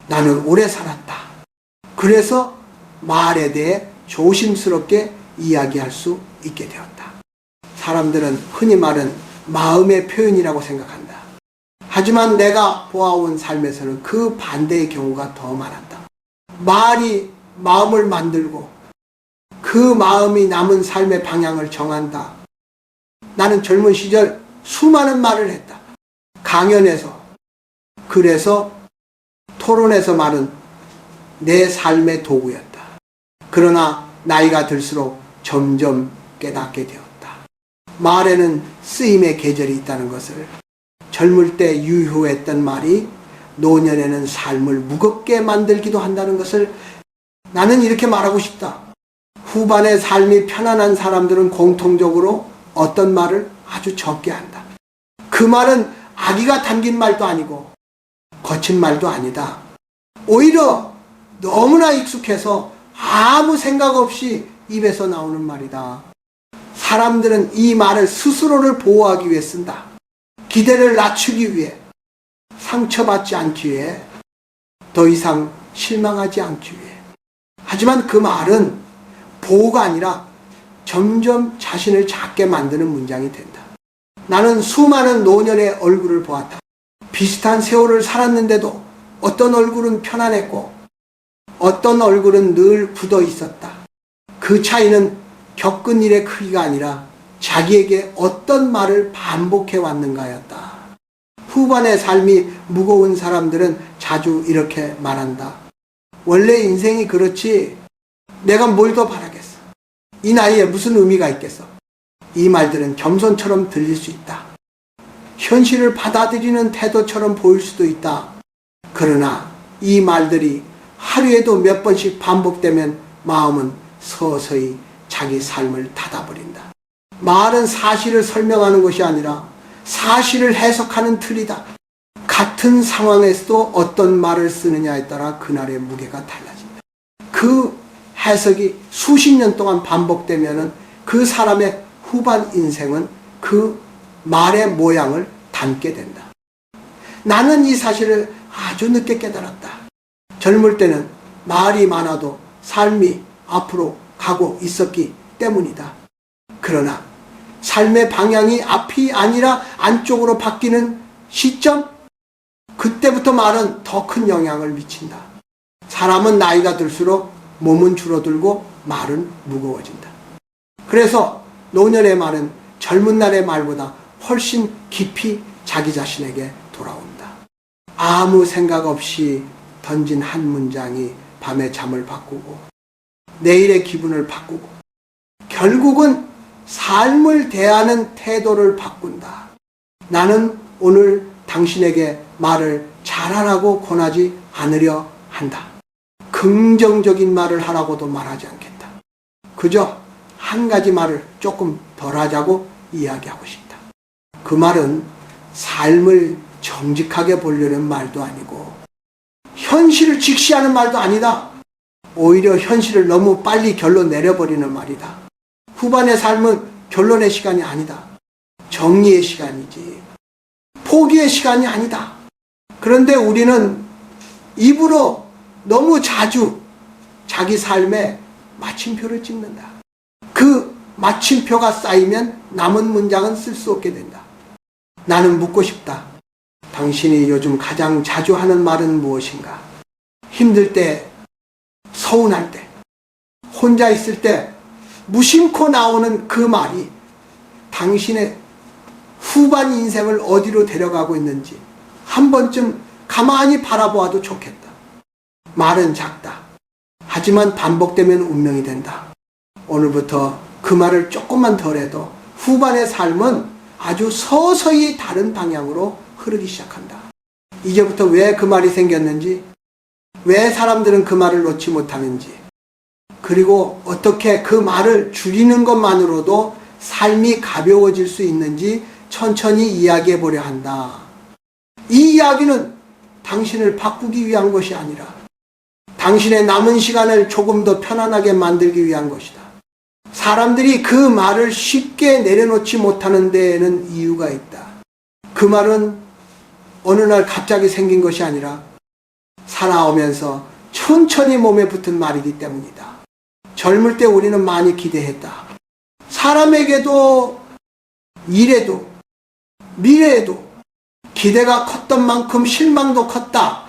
나는 오래 살았다. 그래서 말에 대해 조심스럽게 이야기할 수 있게 되었다. 사람들은 흔히 말은 마음의 표현이라고 생각한다. 하지만 내가 보아온 삶에서는 그 반대의 경우가 더 많았다. 말이 마음을 만들고 그 마음이 남은 삶의 방향을 정한다. 나는 젊은 시절 수많은 말을 했다. 강연에서, 그래서 토론에서 말은 내 삶의 도구였다. 그러나 나이가 들수록 점점 깨닫게 되었다. 말에는 쓰임의 계절이 있다는 것을, 젊을 때 유효했던 말이 노년에는 삶을 무겁게 만들기도 한다는 것을 나는 이렇게 말하고 싶다. 후반의 삶이 편안한 사람들은 공통적으로 어떤 말을 아주 적게 한다. 그 말은 악의가 담긴 말도 아니고 거친 말도 아니다. 오히려 너무나 익숙해서 아무 생각 없이 입에서 나오는 말이다. 사람들은 이 말을 스스로를 보호하기 위해 쓴다. 기대를 낮추기 위해, 상처받지 않기 위해, 더 이상 실망하지 않기 위해. 하지만 그 말은 보호가 아니라 점점 자신을 작게 만드는 문장이 된다. 나는 수많은 노년의 얼굴을 보았다. 비슷한 세월을 살았는데도 어떤 얼굴은 편안했고 어떤 얼굴은 늘 굳어 있었다. 그 차이는 겪은 일의 크기가 아니라 자기에게 어떤 말을 반복해 왔는가였다. 후반의 삶이 무거운 사람들은 자주 이렇게 말한다. 원래 인생이 그렇지 내가 뭘 더 바라겠어. 이 나이에 무슨 의미가 있겠어. 이 말들은 겸손처럼 들릴 수 있다. 현실을 받아들이는 태도처럼 보일 수도 있다. 그러나 이 말들이 하루에도 몇 번씩 반복되면 마음은 서서히 자기 삶을 닫아버린다. 말은 사실을 설명하는 것이 아니라 사실을 해석하는 틀이다. 같은 상황에서도 어떤 말을 쓰느냐에 따라 그날의 무게가 달라진다. 그 해석이 수십 년 동안 반복되면 그 사람의 후반 인생은 그 말의 모양을 담게 된다. 나는 이 사실을 아주 늦게 깨달았다. 젊을 때는 말이 많아도 삶이 앞으로 가고 있었기 때문이다. 그러나 삶의 방향이 앞이 아니라 안쪽으로 바뀌는 시점, 그때부터 말은 더 큰 영향을 미친다. 사람은 나이가 들수록 몸은 줄어들고 말은 무거워진다. 그래서 노년의 말은 젊은 날의 말보다 훨씬 깊이 자기 자신에게 돌아온다. 아무 생각 없이 던진 한 문장이 밤의 잠을 바꾸고 내일의 기분을 바꾸고 결국은 삶을 대하는 태도를 바꾼다. 나는 오늘 당신에게 말을 잘하라고 권하지 않으려 한다. 긍정적인 말을 하라고도 말하지 않겠다. 그저 한 가지 말을 조금 덜 하자고 이야기하고 싶다. 그 말은 삶을 정직하게 보려는 말도 아니고 현실을 직시하는 말도 아니다. 오히려 현실을 너무 빨리 결론 내려버리는 말이다. 후반의 삶은 결론의 시간이 아니다. 정리의 시간이지. 포기의 시간이 아니다. 그런데 우리는 입으로 너무 자주 자기 삶에 마침표를 찍는다. 그 마침표가 쌓이면 남은 문장은 쓸 수 없게 된다. 나는 묻고 싶다. 당신이 요즘 가장 자주 하는 말은 무엇인가? 힘들 때, 서운할 때, 혼자 있을 때 무심코 나오는 그 말이 당신의 후반 인생을 어디로 데려가고 있는지 한 번쯤 가만히 바라보아도 좋겠다. 말은 작다. 하지만 반복되면 운명이 된다. 오늘부터 그 말을 조금만 덜해도 후반의 삶은 아주 서서히 다른 방향으로 흐르기 시작한다. 이제부터 왜 그 말이 생겼는지, 왜 사람들은 그 말을 놓지 못하는지, 그리고 어떻게 그 말을 줄이는 것만으로도 삶이 가벼워질 수 있는지 천천히 이야기해 보려 한다. 이 이야기는 당신을 바꾸기 위한 것이 아니라 당신의 남은 시간을 조금 더 편안하게 만들기 위한 것이다. 사람들이 그 말을 쉽게 내려놓지 못하는 데에는 이유가 있다. 그 말은 어느 날 갑자기 생긴 것이 아니라 살아오면서 천천히 몸에 붙은 말이기 때문이다. 젊을 때 우리는 많이 기대했다. 사람에게도 일에도 미래에도 기대가 컸던 만큼 실망도 컸다.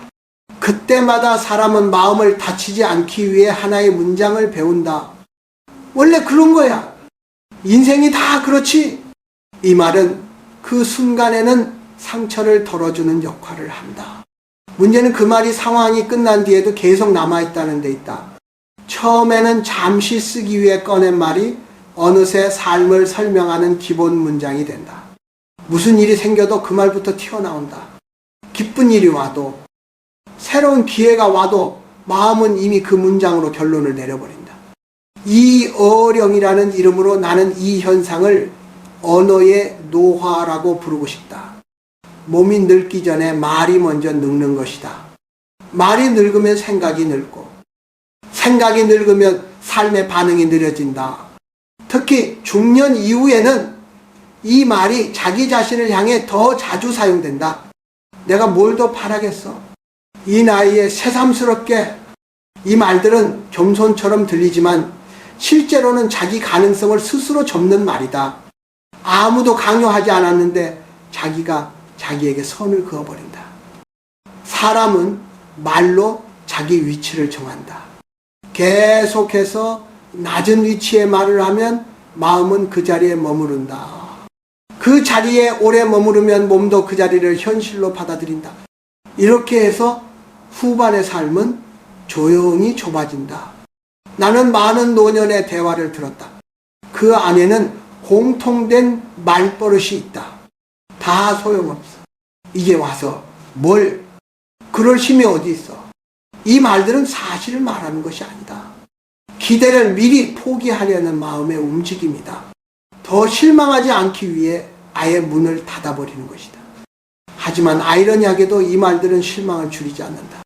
그때마다 사람은 마음을 다치지 않기 위해 하나의 문장을 배운다. 원래 그런 거야. 인생이 다 그렇지. 이 말은 그 순간에는 상처를 덜어주는 역할을 한다. 문제는 그 말이 상황이 끝난 뒤에도 계속 남아있다는 데 있다. 처음에는 잠시 쓰기 위해 꺼낸 말이 어느새 삶을 설명하는 기본 문장이 된다. 무슨 일이 생겨도 그 말부터 튀어나온다. 기쁜 일이 와도 새로운 기회가 와도 마음은 이미 그 문장으로 결론을 내려버린다. 이 어령이라는 이름으로 나는 이 현상을 언어의 노화라고 부르고 싶다. 몸이 늙기 전에 말이 먼저 늙는 것이다. 말이 늙으면 생각이 늙고 생각이 늙으면 삶의 반응이 느려진다. 특히 중년 이후에는 이 말이 자기 자신을 향해 더 자주 사용된다. 내가 뭘 더 바라겠어? 이 나이에 새삼스럽게 이 말들은 겸손처럼 들리지만 실제로는 자기 가능성을 스스로 접는 말이다. 아무도 강요하지 않았는데 자기가 자기에게 선을 그어버린다. 사람은 말로 자기 위치를 정한다. 계속해서 낮은 위치에 말을 하면 마음은 그 자리에 머무른다. 그 자리에 오래 머무르면 몸도 그 자리를 현실로 받아들인다. 이렇게 해서 후반의 삶은 조용히 좁아진다. 나는 많은 노년의 대화를 들었다. 그 안에는 공통된 말버릇이 있다. 다 소용없어. 이제 와서 뭘 그럴 힘이 어디 있어. 이 말들은 사실을 말하는 것이 아니다. 기대를 미리 포기하려는 마음의 움직임이다. 더 실망하지 않기 위해 아예 문을 닫아버리는 것이다. 하지만 아이러니하게도 이 말들은 실망을 줄이지 않는다.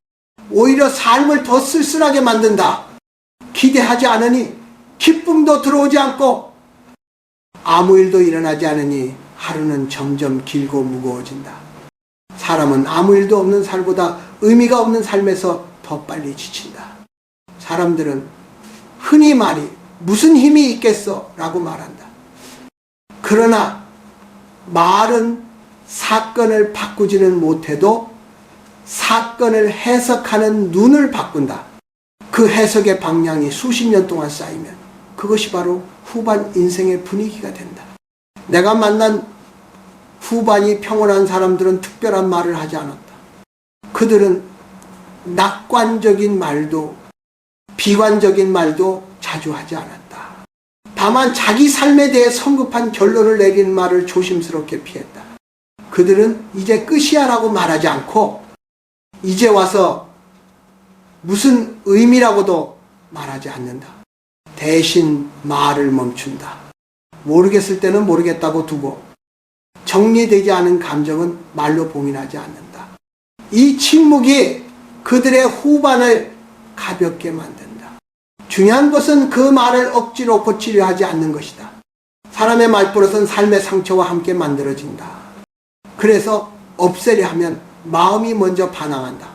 오히려 삶을 더 쓸쓸하게 만든다. 기대하지 않으니 기쁨도 들어오지 않고 아무 일도 일어나지 않으니 하루는 점점 길고 무거워진다. 사람은 아무 일도 없는 삶보다 의미가 없는 삶에서 더 빨리 지친다. 사람들은 흔히 말이 무슨 힘이 있겠어 라고 말한다. 그러나 말은 사건을 바꾸지는 못해도 사건을 해석하는 눈을 바꾼다. 그 해석의 방향이 수십 년 동안 쌓이면 그것이 바로 후반 인생의 분위기가 된다. 내가 만난 후반이 평온한 사람들은 특별한 말을 하지 않았다. 그들은 낙관적인 말도 비관적인 말도 자주 하지 않았다. 다만 자기 삶에 대해 성급한 결론을 내리는 말을 조심스럽게 피했다. 그들은 이제 끝이야 라고 말하지 않고 이제 와서 무슨 의미라고도 말하지 않는다. 대신 말을 멈춘다. 모르겠을 때는 모르겠다고 두고 정리되지 않은 감정은 말로 봉인하지 않는다. 이 침묵이 그들의 후반을 가볍게 만든다. 중요한 것은 그 말을 억지로 고치려 하지 않는 것이다. 사람의 말버릇은 삶의 상처와 함께 만들어진다. 그래서 없애려 하면 마음이 먼저 반항한다.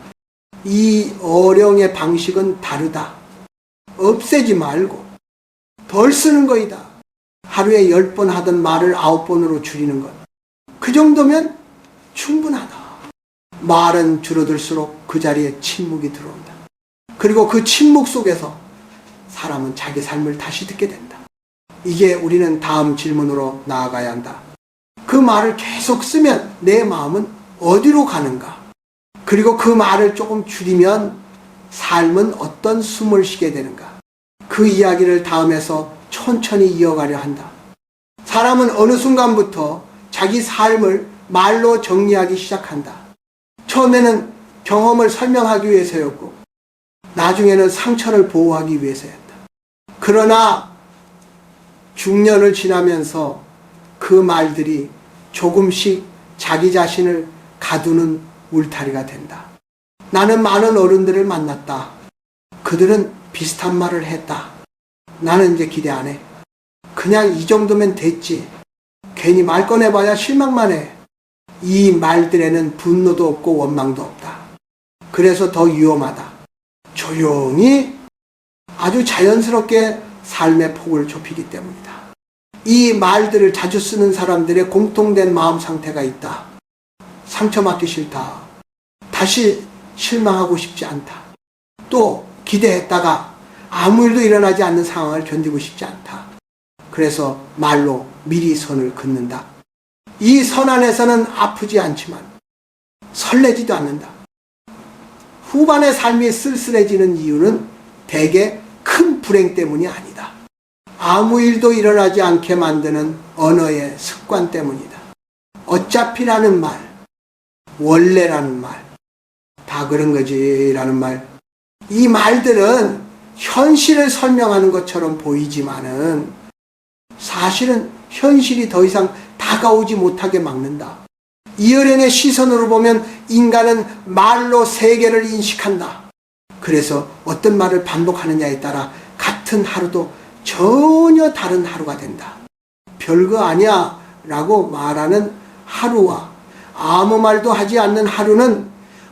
이 어령의 방식은 다르다. 없애지 말고 덜 쓰는 거이다. 하루에 10번 하던 말을 9번으로 줄이는 것. 그 정도면 충분하다. 말은 줄어들수록 그 자리에 침묵이 들어온다. 그리고 그 침묵 속에서 사람은 자기 삶을 다시 듣게 된다. 이제 우리는 다음 질문으로 나아가야 한다. 그 말을 계속 쓰면 내 마음은 어디로 가는가? 그리고 그 말을 조금 줄이면 삶은 어떤 숨을 쉬게 되는가? 그 이야기를 다음에서 천천히 이어가려 한다. 사람은 어느 순간부터 자기 삶을 말로 정리하기 시작한다. 처음에는 경험을 설명하기 위해서였고 나중에는 상처를 보호하기 위해서였다. 그러나 중년을 지나면서 그 말들이 조금씩 자기 자신을 가두는 울타리가 된다. 나는 많은 어른들을 만났다. 그들은 비슷한 말을 했다. 나는 이제 기대 안 해. 그냥 이 정도면 됐지. 괜히 말 꺼내봐야 실망만 해. 이 말들에는 분노도 없고 원망도 없다. 그래서 더 위험하다. 조용히 아주 자연스럽게 삶의 폭을 좁히기 때문이다. 이 말들을 자주 쓰는 사람들의 공통된 마음 상태가 있다. 상처받기 싫다. 다시 실망하고 싶지 않다. 또 기대했다가 아무 일도 일어나지 않는 상황을 견디고 싶지 않다. 그래서 말로 미리 선을 긋는다. 이 선 안에서는 아프지 않지만 설레지도 않는다. 후반의 삶이 쓸쓸해지는 이유는 대개 큰 불행 때문이 아니다. 아무 일도 일어나지 않게 만드는 언어의 습관 때문이다. 어차피라는 말, 원래라는 말, 다 그런 거지 라는 말. 이 말들은 현실을 설명하는 것처럼 보이지만은 사실은 현실이 더 이상 다가오지 못하게 막는다. 이어령의 시선으로 보면 인간은 말로 세계를 인식한다. 그래서 어떤 말을 반복하느냐에 따라 같은 하루도 전혀 다른 하루가 된다. 별거 아니야 라고 말하는 하루와 아무 말도 하지 않는 하루는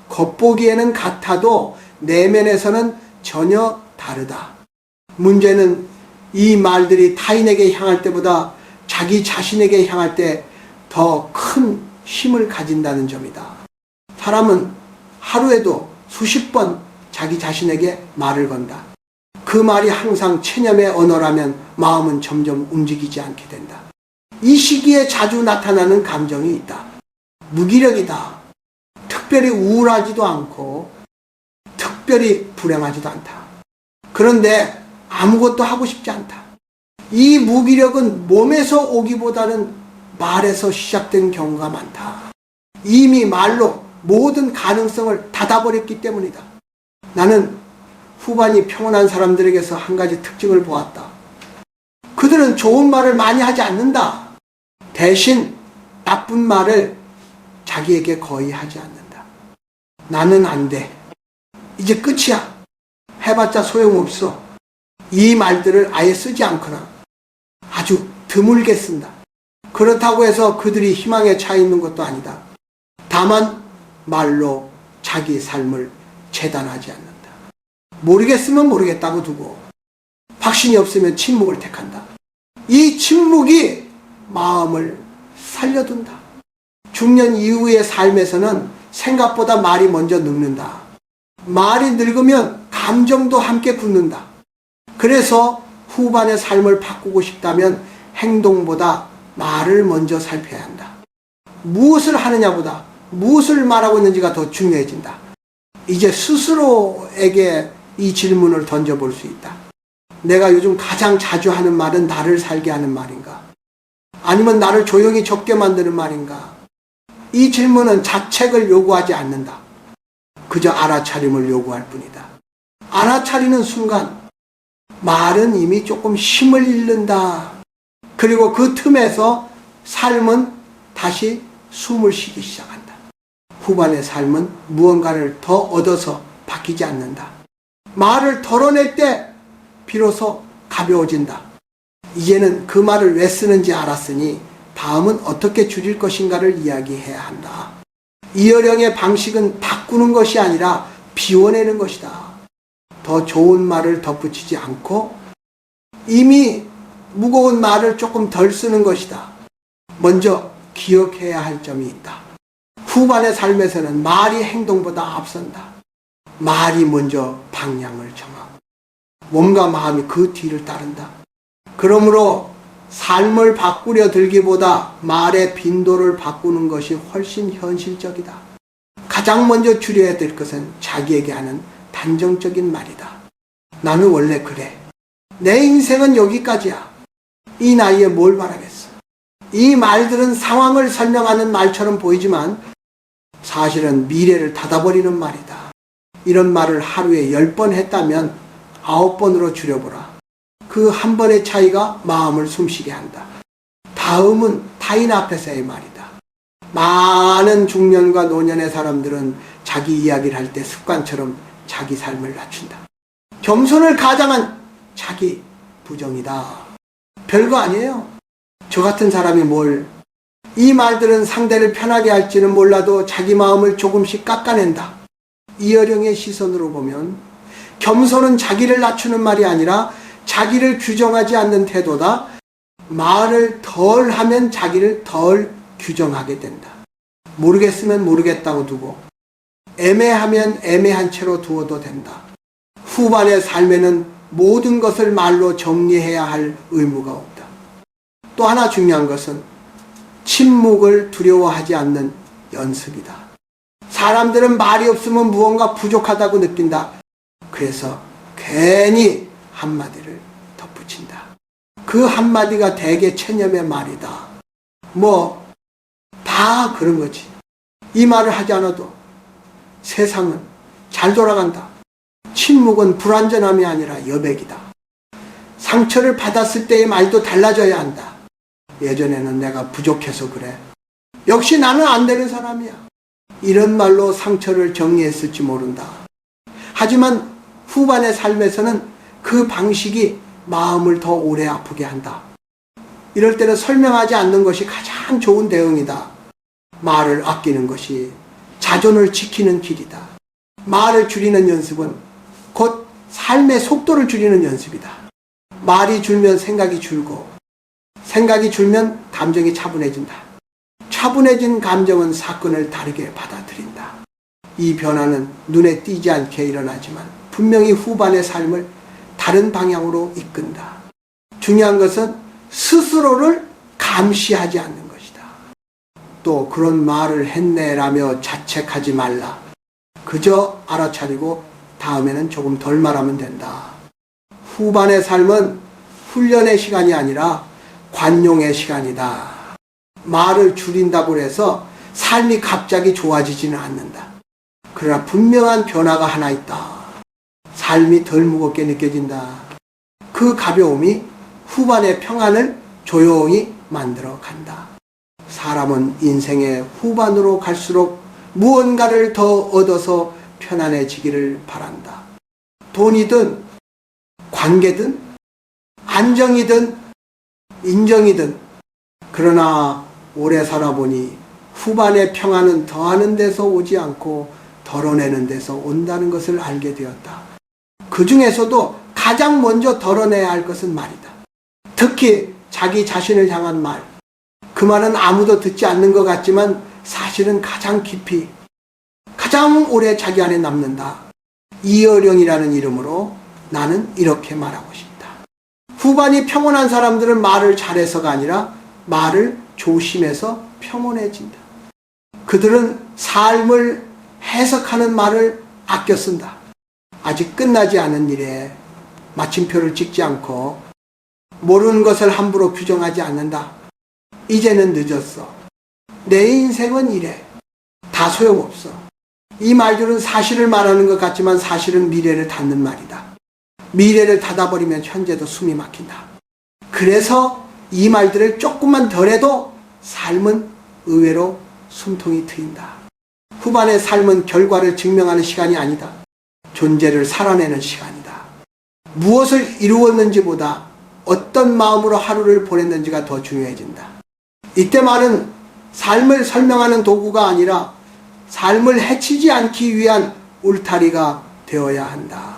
겉보기에는 같아도 내면에서는 전혀 다르다. 문제는 이 말들이 타인에게 향할 때보다 자기 자신에게 향할 때 더 큰 힘을 가진다는 점이다. 사람은 하루에도 수십 번 자기 자신에게 말을 건다. 그 말이 항상 체념의 언어라면 마음은 점점 움직이지 않게 된다. 이 시기에 자주 나타나는 감정이 있다. 무기력이다. 특별히 우울하지도 않고 특별히 불행하지도 않다. 그런데 아무것도 하고 싶지 않다. 이 무기력은 몸에서 오기보다는 말에서 시작된 경우가 많다. 이미 말로 모든 가능성을 닫아버렸기 때문이다. 나는 후반이 평온한 사람들에게서 한 가지 특징을 보았다. 그들은 좋은 말을 많이 하지 않는다. 대신 나쁜 말을 자기에게 거의 하지 않는다. 나는 안 돼. 이제 끝이야. 해봤자 소용없어. 이 말들을 아예 쓰지 않거나 아주 드물게 쓴다. 그렇다고 해서 그들이 희망에 차 있는 것도 아니다. 다만 말로 자기 삶을 재단하지 않는다. 모르겠으면 모르겠다고 두고 확신이 없으면 침묵을 택한다. 이 침묵이 마음을 살려둔다. 중년 이후의 삶에서는 생각보다 말이 먼저 늙는다. 말이 늙으면 감정도 함께 굳는다. 그래서 후반의 삶을 바꾸고 싶다면 행동보다 말을 먼저 살펴야 한다. 무엇을 하느냐보다 무엇을 말하고 있는지가 더 중요해진다. 이제 스스로에게 이 질문을 던져볼 수 있다. 내가 요즘 가장 자주 하는 말은 나를 살게 하는 말인가? 아니면 나를 조용히 적게 만드는 말인가? 이 질문은 자책을 요구하지 않는다. 그저 알아차림을 요구할 뿐이다. 알아차리는 순간 말은 이미 조금 힘을 잃는다. 그리고 그 틈에서 삶은 다시 숨을 쉬기 시작한다. 후반의 삶은 무언가를 더 얻어서 바뀌지 않는다. 말을 덜어낼 때 비로소 가벼워진다. 이제는 그 말을 왜 쓰는지 알았으니 다음은 어떻게 줄일 것인가를 이야기해야 한다. 이어령의 방식은 바꾸는 것이 아니라 비워내는 것이다. 더 좋은 말을 덧붙이지 않고 이미 무거운 말을 조금 덜 쓰는 것이다. 먼저 기억해야 할 점이 있다. 후반의 삶에서는 말이 행동보다 앞선다. 말이 먼저 방향을 정하고 몸과 마음이 그 뒤를 따른다. 그러므로 삶을 바꾸려 들기보다 말의 빈도를 바꾸는 것이 훨씬 현실적이다. 가장 먼저 줄여야 될 것은 자기에게 하는 단정적인 말이다. 나는 원래 그래. 내 인생은 여기까지야. 이 나이에 뭘 바라겠어. 이 말들은 상황을 설명하는 말처럼 보이지만 사실은 미래를 닫아버리는 말이다. 이런 말을 하루에 10번 했다면 9번으로 줄여보라. 그 한 번의 차이가 마음을 숨쉬게 한다. 다음은 타인 앞에서의 말이다. 많은 중년과 노년의 사람들은 자기 이야기를 할 때 습관처럼 자기 삶을 낮춘다. 겸손을 가장한 자기 부정이다. 별거 아니에요. 저 같은 사람이 이 말들은 상대를 편하게 할지는 몰라도 자기 마음을 조금씩 깎아낸다. 이어령의 시선으로 보면 겸손은 자기를 낮추는 말이 아니라 자기를 규정하지 않는 태도다. 말을 덜 하면 자기를 덜 규정하게 된다. 모르겠으면 모르겠다고 두고 애매하면 애매한 채로 두어도 된다. 후반의 삶에는 모든 것을 말로 정리해야 할 의무가 없다. 또 하나 중요한 것은 침묵을 두려워하지 않는 연습이다. 사람들은 말이 없으면 무언가 부족하다고 느낀다. 그래서 괜히 한마디를 덧붙인다. 그 한마디가 대개 체념의 말이다. 다 그런 거지. 이 말을 하지 않아도 세상은 잘 돌아간다. 침묵은 불완전함이 아니라 여백이다. 상처를 받았을 때의 말도 달라져야 한다. 예전에는 내가 부족해서 그래. 역시 나는 안 되는 사람이야. 이런 말로 상처를 정리했을지 모른다. 하지만 후반의 삶에서는 그 방식이 마음을 더 오래 아프게 한다. 이럴 때는 설명하지 않는 것이 가장 좋은 대응이다. 말을 아끼는 것이 자존을 지키는 길이다. 말을 줄이는 연습은 곧 삶의 속도를 줄이는 연습이다. 말이 줄면 생각이 줄고 생각이 줄면 감정이 차분해진다. 차분해진 감정은 사건을 다르게 받아들인다. 이 변화는 눈에 띄지 않게 일어나지만 분명히 후반의 삶을 다른 방향으로 이끈다. 중요한 것은 스스로를 감시하지 않는 것이다. 또 그런 말을 했네라며 자책하지 말라. 그저 알아차리고 다음에는 조금 덜 말하면 된다. 후반의 삶은 훈련의 시간이 아니라 관용의 시간이다. 말을 줄인다고 해서 삶이 갑자기 좋아지지는 않는다. 그러나 분명한 변화가 하나 있다. 삶이 덜 무겁게 느껴진다. 그 가벼움이 후반의 평안을 조용히 만들어 간다. 사람은 인생의 후반으로 갈수록 무언가를 더 얻어서 편안해지기를 바란다. 돈이든 관계든 안정이든 인정이든. 그러나 오래 살아보니 후반의 평안은 더하는 데서 오지 않고 덜어내는 데서 온다는 것을 알게 되었다. 그 중에서도 가장 먼저 덜어내야 할 것은 말이다. 특히 자기 자신을 향한 말. 그 말은 아무도 듣지 않는 것 같지만 사실은 가장 깊이, 가장 오래 자기 안에 남는다. 이어령이라는 이름으로 나는 이렇게 말하고 싶다. 후반이 평온한 사람들은 말을 잘해서가 아니라 말을 조심해서 평온해진다. 그들은 삶을 해석하는 말을 아껴 쓴다. 아직 끝나지 않은 일에 마침표를 찍지 않고 모르는 것을 함부로 규정하지 않는다. 이제는 늦었어. 내 인생은 이래. 다 소용없어. 이 말들은 사실을 말하는 것 같지만 사실은 미래를 닫는 말이다. 미래를 닫아버리면 현재도 숨이 막힌다. 그래서 이 말들을 조금만 덜해도 삶은 의외로 숨통이 트인다. 후반의 삶은 결과를 증명하는 시간이 아니다. 존재를 살아내는 시간이다. 무엇을 이루었는지보다 어떤 마음으로 하루를 보냈는지가 더 중요해진다. 이때 말은 삶을 설명하는 도구가 아니라 삶을 해치지 않기 위한 울타리가 되어야 한다.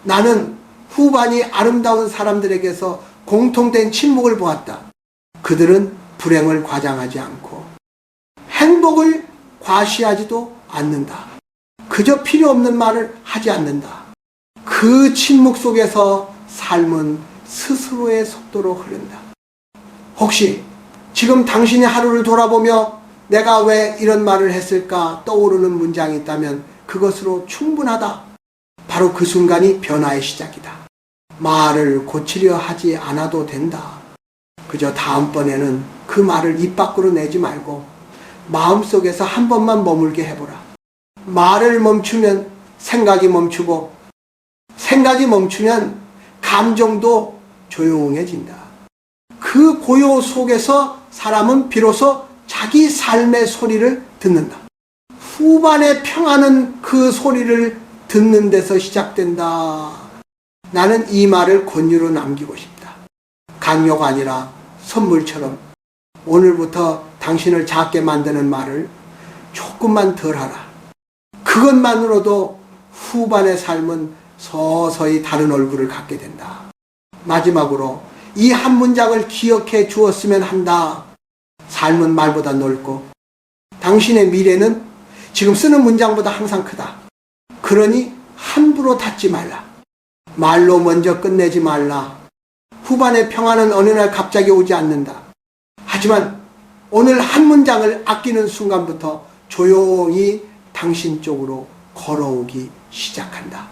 나는 후반이 아름다운 사람들에게서 공통된 침묵을 보았다. 그들은 불행을 과장하지 않고 행복을 과시하지도 않는다. 그저 필요 없는 말을 하지 않는다. 그 침묵 속에서 삶은 스스로의 속도로 흐른다. 혹시 지금 당신의 하루를 돌아보며 내가 왜 이런 말을 했을까 떠오르는 문장이 있다면 그것으로 충분하다. 바로 그 순간이 변화의 시작이다. 말을 고치려 하지 않아도 된다. 그저 다음번에는 그 말을 입 밖으로 내지 말고 마음속에서 한 번만 머물게 해보라. 말을 멈추면 생각이 멈추고 생각이 멈추면 감정도 조용해진다. 그 고요 속에서 사람은 비로소 자기 삶의 소리를 듣는다. 후반의 평안은 그 소리를 듣는 데서 시작된다. 나는 이 말을 권유로 남기고 싶다. 강요가 아니라 선물처럼 오늘부터 당신을 작게 만드는 말을 조금만 덜 하라. 그 그것만으로도 후반의 삶은 서서히 다른 얼굴을 갖게 된다. 마지막으로 이 한 문장을 기억해 주었으면 한다. 삶은 말보다 넓고 당신의 미래는 지금 쓰는 문장보다 항상 크다. 그러니 함부로 닫지 말라. 말로 먼저 끝내지 말라. 후반의 평화는 어느 날 갑자기 오지 않는다. 하지만 오늘 한 문장을 아끼는 순간부터 조용히 당신 쪽으로 걸어오기 시작한다.